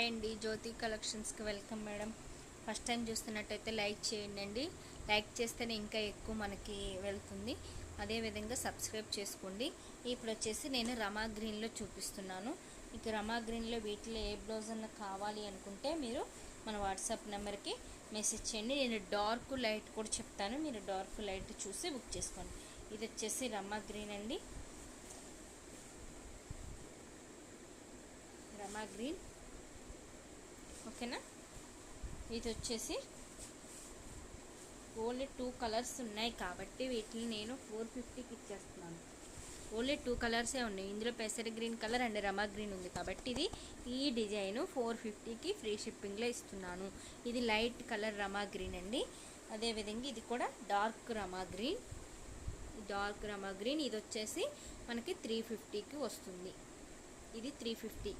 Hi అండి, జ్యోతి కలెక్షన్స్కి welcome madam. First time చూస్తున్నట్టయితే like చేయండి. లైక్ చేస్తేనే ఇంకా ఎక్కువ మనకి వెళ్తుంది. అదేవిధంగా సబ్స్క్రైబ్ చేసుకోండి. ఇప్పుడు వచ్చేసి నేను రమా గ్రీన్లో చూపిస్తున్నాను. ఇక రమా గ్రీన్లో వీటిలో ఏ బ్లౌజ్ అన్న కావాలి అనుకుంటే మీరు మన వాట్సాప్ నెంబర్కి మెసేజ్ చేయండి. నేను డార్క్ లైట్ కూడా చెప్తాను, మీరు డార్క్ లైట్ చూసి బుక్ చేసుకోండి. ఇది వచ్చేసి రమా గ్రీన్ అండి, రమా గ్రీన్. ఓకేనా, ఇది వచ్చేసి ఓన్లీ 2 కలర్స్ ఉన్నాయి కాబట్టి వీటిని నేను 450కి ఇచ్చేస్తున్నాను. ఓన్లీ 2 కలర్సే ఉన్నాయి. ఇందులో పెసర green colour and Rama green ఉంది కాబట్టి ఇది ఈ డిజైన్ 450కి ఫ్రీ షిప్పింగ్లో ఇస్తున్నాను. ఇది లైట్ కలర్ రమా గ్రీన్ అండి. అదేవిధంగా ఇది కూడా డార్క్ రమా గ్రీన్. ఇది వచ్చేసి మనకి 350కి వస్తుంది. ఇది 350.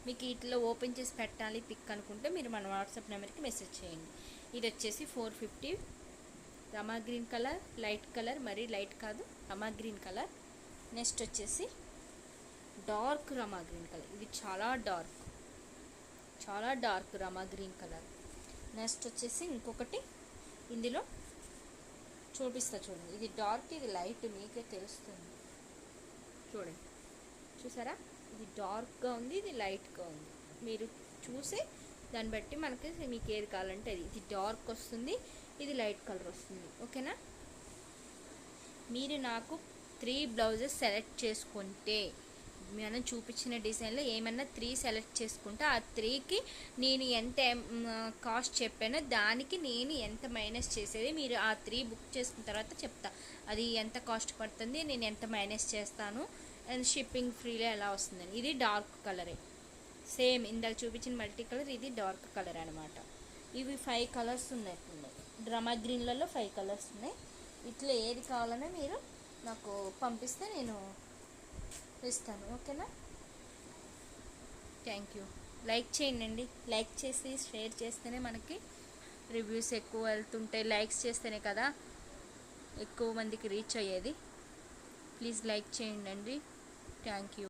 మీకు వీటిలో ఓపెన్ చేసి పెట్టాలి పిక్ అనుకుంటే మీరు మన వాట్సాప్ నెంబర్కి మెసేజ్ చేయండి. ఇది వచ్చేసి 450 రమా గ్రీన్ కలర్, లైట్ కలర్, మరీ లైట్ కాదు, రమా గ్రీన్ కలర్. నెక్స్ట్ వచ్చేసి డార్క్ రమా గ్రీన్ కలర్. ఇది చాలా డార్క్ రమా గ్రీన్ కలర్. నెక్స్ట్ వచ్చేసి ఇంకొకటి ఇందులో చూపిస్తా చూడండి. ఇది డార్క్, ఇది లైట్, మీకే తెలుస్తుంది చూడండి. చూసారా, ఇది డార్క్గా ఉంది, ఇది లైట్గా ఉంది. మీరు చూసి దాన్ని బట్టి మనకి మీకు ఏది కావాలంటే అది. ఇది డార్క్ వస్తుంది, ఇది లైట్ కలర్ వస్తుంది. ఓకేనా, మీరు నాకు 3 బ్లౌజెస్ సెలెక్ట్ చేసుకుంటే మనం చూపించిన డిజైన్లో ఏమన్నా 3 సెలెక్ట్ చేసుకుంటే ఆ 3కి నేను ఎంత కాస్ట్ చెప్పానో దానికి నేను ఎంత మైనస్ చేసేది మీరు ఆ 3 బుక్ చేసుకున్న తర్వాత చెప్తా. అది ఎంత కాస్ట్ పడుతుంది, నేను ఎంత మైనస్ చేస్తాను, అండ్ షిప్పింగ్ ఫ్రీలో ఎలా వస్తుందని. ఇది డార్క్ కలరే, సేమ్ ఇందాక చూపించిన మల్టీ కలర్, ఇది డార్క్ కలర్ అనమాట. ఇవి 5 కలర్స్ ఉన్నాయి. రమా గ్రీన్లలో 5 కలర్స్ ఉన్నాయి. ఇట్లా ఏది కావాలన్నా మీరు నాకు పంపిస్తే నేను ఇస్తాను. ఓకేనా, థ్యాంక్ యూ. లైక్ చేయండి. లైక్ చేసి షేర్ చేస్తేనే మనకి రివ్యూస్ ఎక్కువ వెళ్తుంటాయి. లైక్స్ చేస్తేనే కదా ఎక్కువ మందికి రీచ్ అయ్యేది. ప్లీజ్ లైక్ చేయండి. Thank you.